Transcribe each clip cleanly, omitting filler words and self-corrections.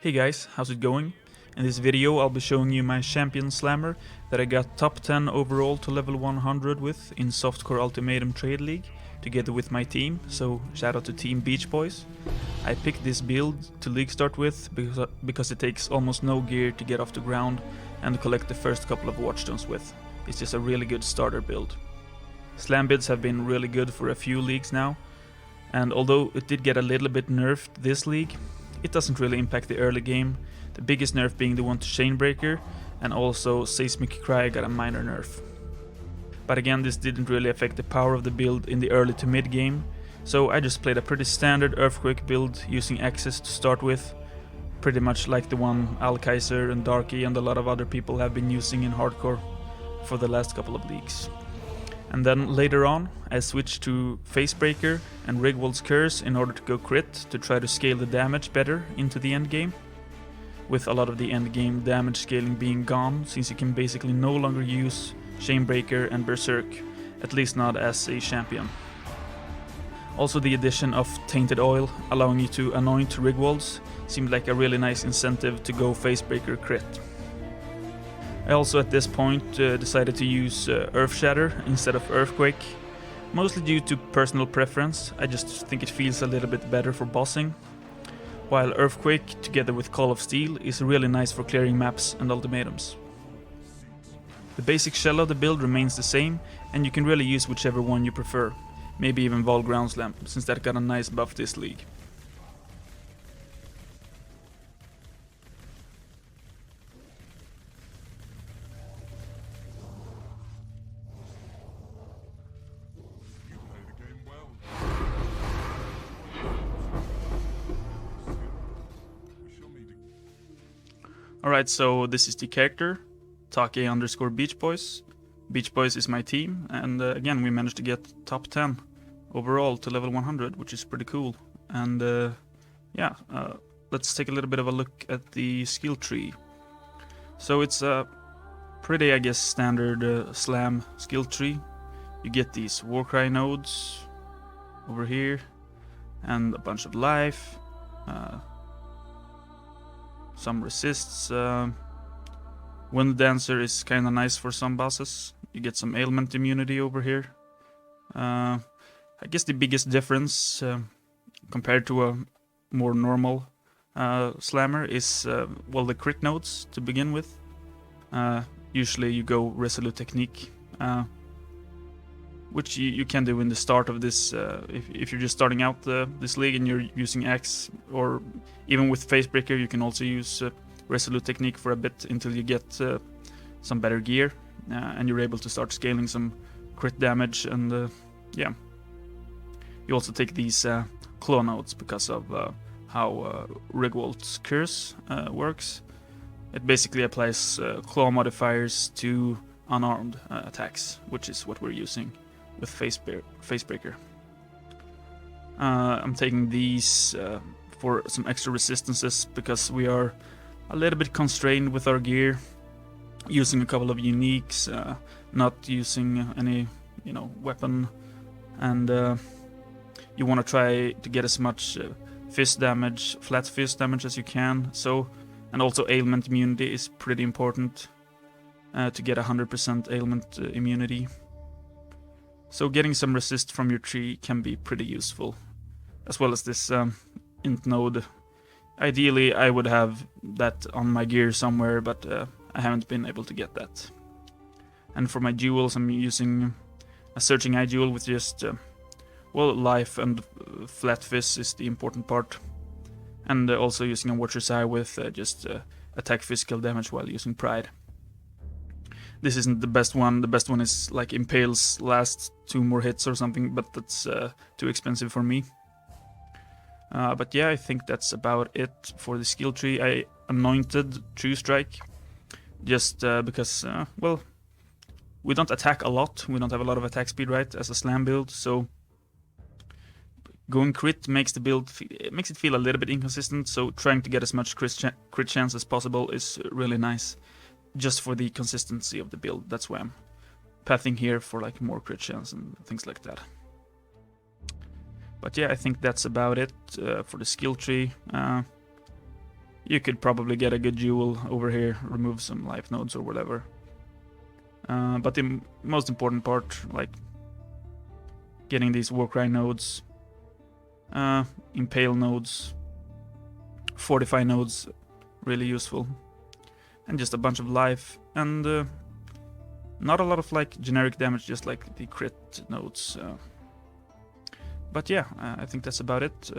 Hey guys, how's it going? In this video I'll be showing you my champion slammer that I got top 10 overall to level 100 with in Softcore Ultimatum Trade League together with my team, so shout out to Team Beach Boys. I picked this build to league start with because it takes almost no gear to get off the ground and collect the first couple of watchstones with. It's just a really good starter build. Slam builds have been really good for a few leagues now, and although it did get a little bit nerfed this league, it doesn't really impact the early game, the biggest nerf being the one to Chainbreaker, and also Seismic got a minor nerf. But again, this didn't really affect the power of the build in the early to mid game, so I just played a pretty standard Earthquake build using Axes to start with, pretty much like the one Alkaiser and Darky and a lot of other people have been using in hardcore for the last couple of leagues. And then later on, I switched to Facebreaker and Rigwold's Curse in order to go crit to try to scale the damage better into the end game, with a lot of the end game damage scaling being gone, since you can basically no longer use Chainbreaker and Berserk, at least not as a champion. Also, the addition of Tainted Oil, allowing you to anoint Rigwolds, seemed like a really nice incentive to go Facebreaker crit. I also at this point decided to use Earthshatter instead of Earthquake, mostly due to personal preference. I just think it feels a little bit better for bossing, while Earthquake together with Call of Steel is really nice for clearing maps and ultimatums. The basic shell of the build remains the same, and you can really use whichever one you prefer, maybe even Vol Ground Slam, since that got a nice buff this league. Alright, so this is the character, Take_Beach Boys. Beach Boys is my team, and again we managed to get top 10 overall to level 100, which is pretty cool. And let's take a little bit of a look at the skill tree. So it's a pretty, I guess, standard slam skill tree. You get these warcry nodes over here, and a bunch of life. Some resists. Wind Dancer is kinda nice for some bosses. You get some ailment immunity over here. I guess the biggest difference compared to a more normal slammer is well, the crit nodes to begin with. Usually you go Resolute Technique, which you can do in the start of this if you're just starting out this league and you're using Axe, or even with Facebreaker you can also use Resolute Technique for a bit until you get some better gear, and you're able to start scaling some crit damage. And yeah, you also take these claw nodes because of how Rigwold's Curse works. It basically applies claw modifiers to unarmed attacks, which is what we're using with Facebreaker. I'm taking these for some extra resistances because we are a little bit constrained with our gear, using a couple of uniques, not using any weapon, and you want to try to get as much fist damage, flat fist damage as you can. So, and also ailment immunity is pretty important to get 100% ailment immunity. So getting some resist from your tree can be pretty useful, as well as this int node. Ideally I would have that on my gear somewhere, but I haven't been able to get that. And for my jewels I'm using a Searching Eye jewel with just well, life and flat fist is the important part, and also using a Watcher's Eye with just attack physical damage while using Pride. This isn't the best one. The best one is like Impale's last 2 more hits or something, but that's too expensive for me. But yeah, I think that's about it for the skill tree. I anointed True Strike just because, well, we don't attack a lot. We don't have a lot of attack speed, right, as a slam build, so going crit makes the build makes it feel a little bit inconsistent. So trying to get as much crit chance as possible is really nice, just for the consistency of the build. That's why I'm pathing here for like more crit chance and things like that. But yeah, I think that's about it for the skill tree. you could probably get a good jewel over here, remove some life nodes or whatever. But the most important part, like getting these warcry nodes, impale nodes, fortify nodes, really useful, and just a bunch of life, and not a lot of like generic damage, just like the crit nodes. But yeah, I think that's about it.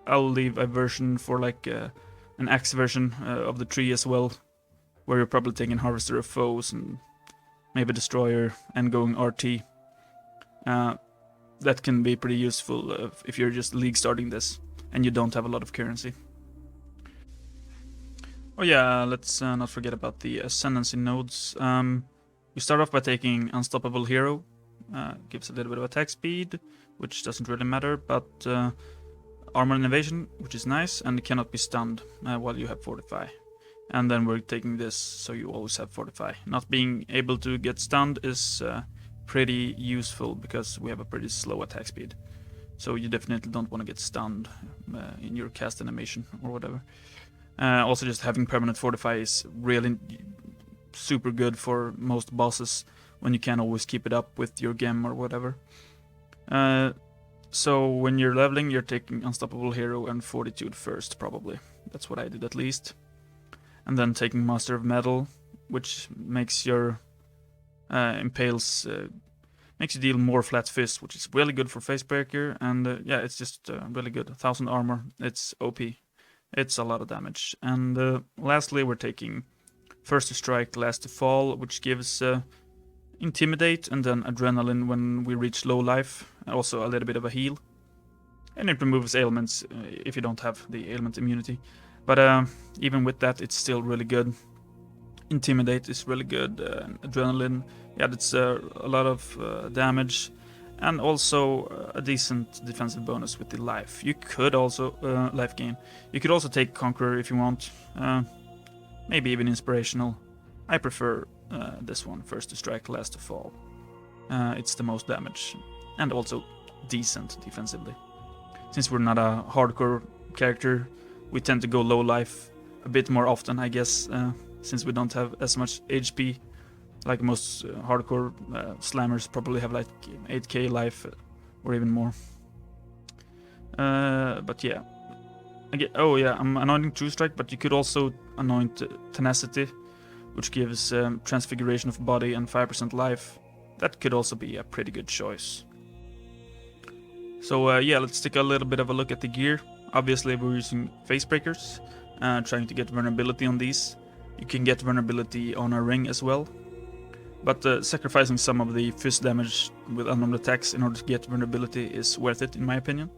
I'll leave a version for like an axe version of the tree as well, where you're probably taking Harvester of Foes and maybe Destroyer and going RT. That can be pretty useful if you're just league starting this and you don't have a lot of currency. Oh yeah, let's not forget about the Ascendancy nodes. You start off by taking Unstoppable Hero, gives a little bit of attack speed, which doesn't really matter, but Armor and Evasion, which is nice, and cannot be stunned while you have Fortify. And then we're taking this so you always have Fortify. Not being able to get stunned is pretty useful because we have a pretty slow attack speed. So you definitely don't want to get stunned in your cast animation or whatever. Also just having permanent Fortify is really super good for most bosses when you can't always keep it up with your gem or whatever. So when you're leveling, you're taking Unstoppable Hero and Fortitude first, probably. That's what I did at least. And then taking Master of Metal, which makes your impales, makes you deal more flat fist, which is really good for Facebreaker. And yeah, it's just really good. 1000 armor, it's OP. It's a lot of damage. And lastly, we're taking First to Strike, Last to Fall, which gives Intimidate and then Adrenaline when we reach low life. Also a little bit of a heal. And it removes ailments if you don't have the ailment immunity. But even with that, it's still really good. Intimidate is really good. Adrenaline, yeah, that's a lot of damage. And also a decent defensive bonus with the life. You could also, life gain. You could also take Conqueror if you want. Maybe even Inspirational. I prefer this one, First to Strike, Last to Fall. It's the most damage. And also decent defensively. Since we're not a hardcore character, we tend to go low life a bit more often, I guess. Since we don't have as much HP. Like most hardcore slammers probably have like 8k life or even more. But yeah. Again, oh yeah, I'm anointing True Strike, but you could also anoint Tenacity, which gives Transfiguration of Body and 5% life. That could also be a pretty good choice. So yeah, let's take a little bit of a look at the gear. Obviously we're using Facebreakers, trying to get vulnerability on these. You can get vulnerability on a ring as well. But sacrificing some of the fist damage with unarmed attacks in order to get vulnerability is worth it, in my opinion.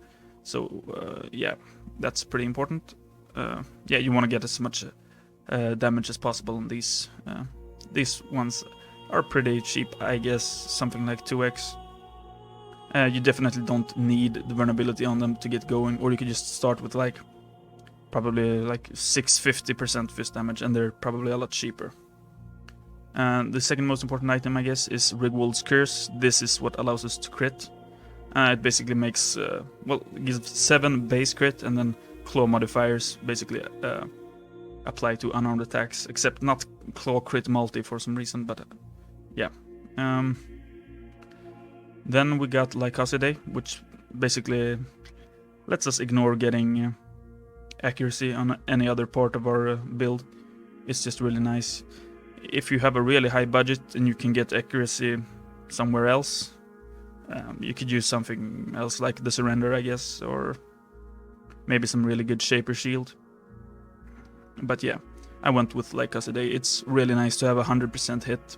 So yeah, that's pretty important. Yeah, you want to get as much damage as possible on these. These ones are pretty cheap, I guess, something like 2x. You definitely don't need the vulnerability on them to get going, or you could just start with like probably like 650% fist damage, and they're probably a lot cheaper. And the second most important item, I guess, is Rigwold's Curse. This is what allows us to crit. It basically makes, well, it gives 7 base crit, and then claw modifiers basically apply to unarmed attacks, except not claw crit multi for some reason, but yeah. Then we got Lycoside, which basically lets us ignore getting accuracy on any other part of our build. It's just really nice. If you have a really high budget and you can get accuracy somewhere else, you could use something else like the Surrender, I guess, or maybe some really good Shaper Shield. But yeah, I went with Lycoside. It's really nice to have 100% hit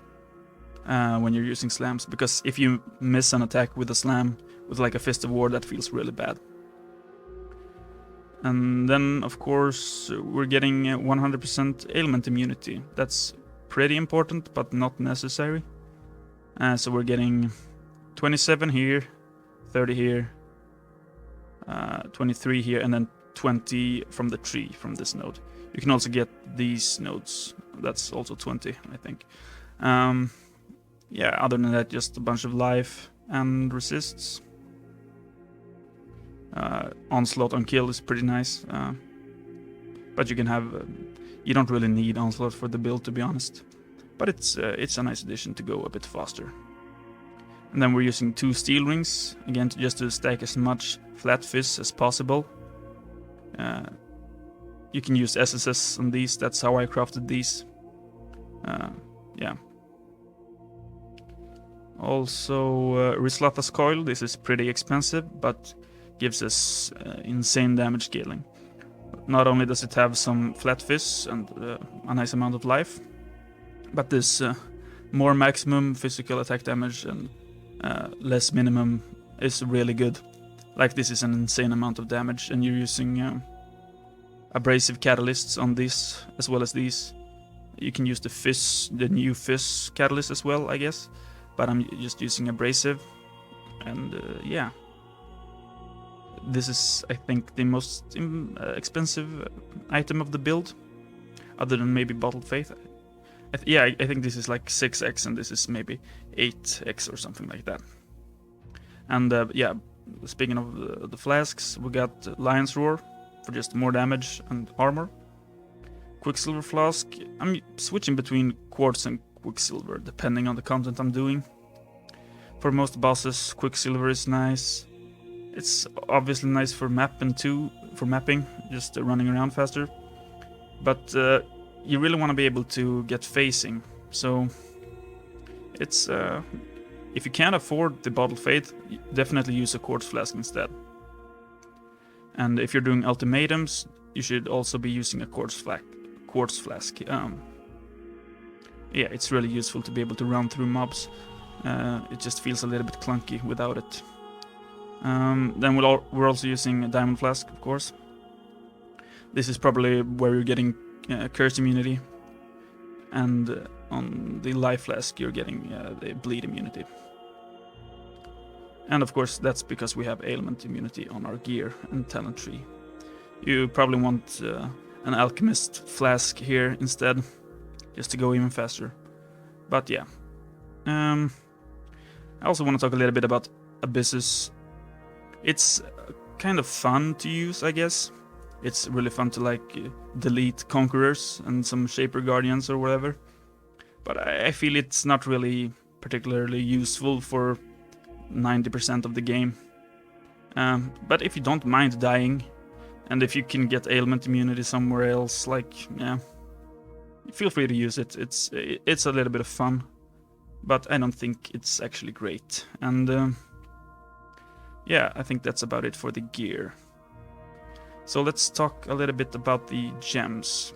when you're using slams, because if you miss an attack with a slam with like a Fist of War, that feels really bad. And then, of course, we're getting 100% ailment immunity. That's pretty important, but not necessary. So we're getting 27 here, 30 here, 23 here, and then 20 from the tree, from this node. You can also get these nodes. That's also 20, I think. Yeah, other than that, just a bunch of life and resists. Onslaught on kill is pretty nice. But you can have, you don't really need Onslaught for the build, to be honest. But it's a nice addition to go a bit faster. And then we're using 2 steel rings, again just to stack as much flat fizz as possible. You can use SSS on these, that's how I crafted these. Yeah. Also, Rislata's Coil, this is pretty expensive, but gives us insane damage scaling. Not only does it have some flat fizz and a nice amount of life, but this more maximum physical attack damage and less minimum is really good. Like, this is an insane amount of damage, and you're using abrasive catalysts on this as well as these. You can use the new fizz catalyst as well, I guess, but I'm just using abrasive, and yeah. This is, I think, the most expensive item of the build, other than maybe Bottled Faith. I think this is like 6x, and this is maybe 8x or something like that. And yeah, speaking of the flasks, we got Lion's Roar for just more damage and armor. Quicksilver Flask, I'm switching between Quartz and Quicksilver, depending on the content I'm doing. For most bosses, Quicksilver is nice. It's obviously nice for mapping, just running around faster. But you really want to be able to get phasing, so it's if you can't afford the Bottled Faith, definitely use a Quartz Flask instead. And if you're doing ultimatums, you should also be using a Quartz Flask. Yeah, it's really useful to be able to run through mobs. It just feels a little bit clunky without it. Then we're also using a Diamond Flask, of course. This is probably where you're getting Curse immunity, and on the Life Flask you're getting the Bleed immunity. And of course that's because we have ailment immunity on our gear and talent tree. You probably want an Alchemist Flask here instead, just to go even faster. But yeah. I also want to talk a little bit about Abysses. It's kind of fun to use, I guess. It's really fun to like delete Conquerors and some Shaper Guardians or whatever. But I feel it's not really particularly useful for 90% of the game. But if you don't mind dying, and if you can get ailment immunity somewhere else, like, yeah, feel free to use it. It's a little bit of fun, but I don't think it's actually great. And yeah, I think that's about it for the gear. So let's talk a little bit about the gems.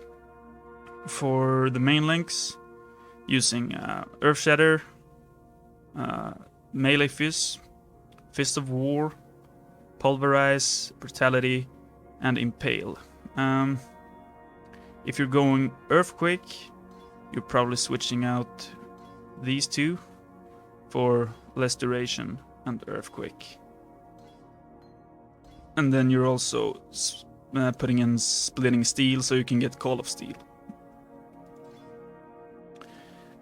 For the main links, using Earthshatter, Melee Fizz, Fist of War, Pulverize, Brutality, and Impale. If you're going Earthquake, you're probably switching out these two for less duration and Earthquake. And then you're also putting in Splitting Steel so you can get Call of Steel.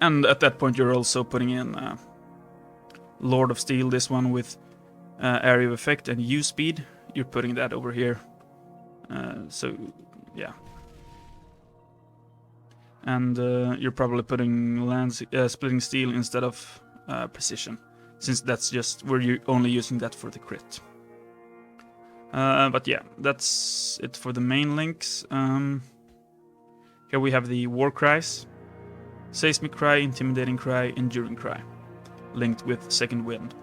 And at that point you're also putting in Lord of Steel, this one with Area of Effect and U-Speed. You're putting that over here. So, yeah. And you're probably putting Splitting Steel instead of Precision, since that's just where you're only using that for the crit. But yeah, that's it for the main links. Here we have the warcries: Seismic Cry, Intimidating Cry, Enduring Cry, linked with Second Wind.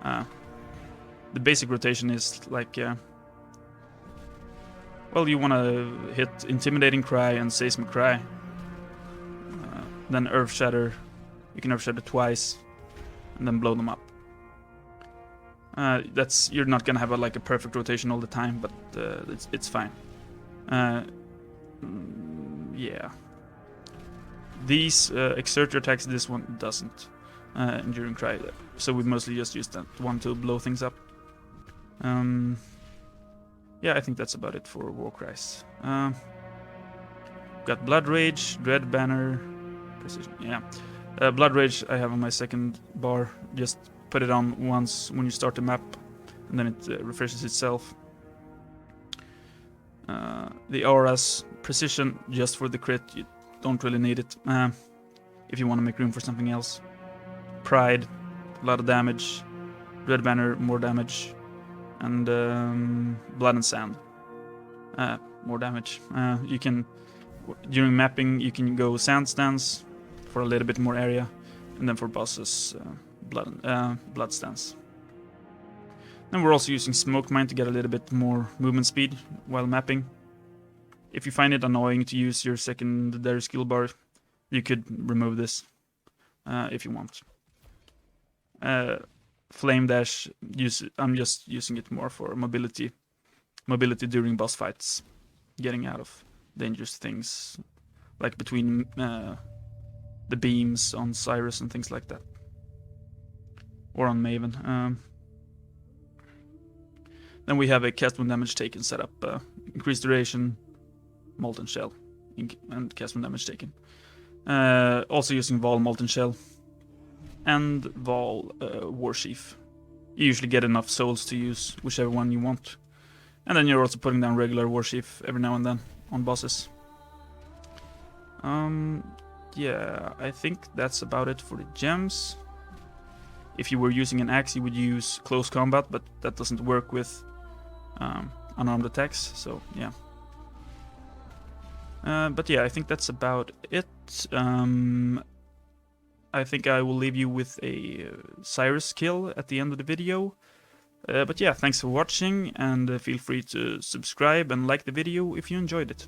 The basic rotation is like, well, you want to hit Intimidating Cry and Seismic Cry, then Earthshatter. You can Earthshatter twice, and then blow them up. You're not gonna have a perfect rotation all the time, but it's fine. Yeah. These exert your attacks. This one doesn't. Enduring Cry. So we mostly just use that one to blow things up. Yeah, I think that's about it for Warcries. Got Blood Rage, Dread Banner, Precision. Yeah. Blood Rage I have on my second bar. Just put it on once when you start the map, and then it refreshes itself. The auras, Precision just for the crit, you don't really need it if you want to make room for something else. Pride, a lot of damage. Red Banner, more damage. And Blood and Sand, more damage. You can, during mapping, you can go Sand Stance for a little bit more area, and then for bosses, Blood Stance. Then we're also using Smoke Mine to get a little bit more movement speed while mapping. If you find it annoying to use your secondary skill bar, you could remove this if you want. Flame Dash, I'm just using it more for mobility during boss fights, getting out of dangerous things, like between the beams on Sirus and things like that, or on Maven. Then we have a cast when damage taken setup, increased duration, Molten Shell, and cast when damage taken. Also using Vol Molten Shell and Vol War Sheaf. You usually get enough souls to use whichever one you want. And then you're also putting down regular War Sheaf every now and then on bosses. Yeah, I think that's about it for the gems. If you were using an axe, you would use close combat, but that doesn't work with unarmed attacks, so yeah. But yeah, I think that's about it. I think I will leave you with a Sirus kill at the end of the video. But yeah, thanks for watching, and feel free to subscribe and like the video if you enjoyed it.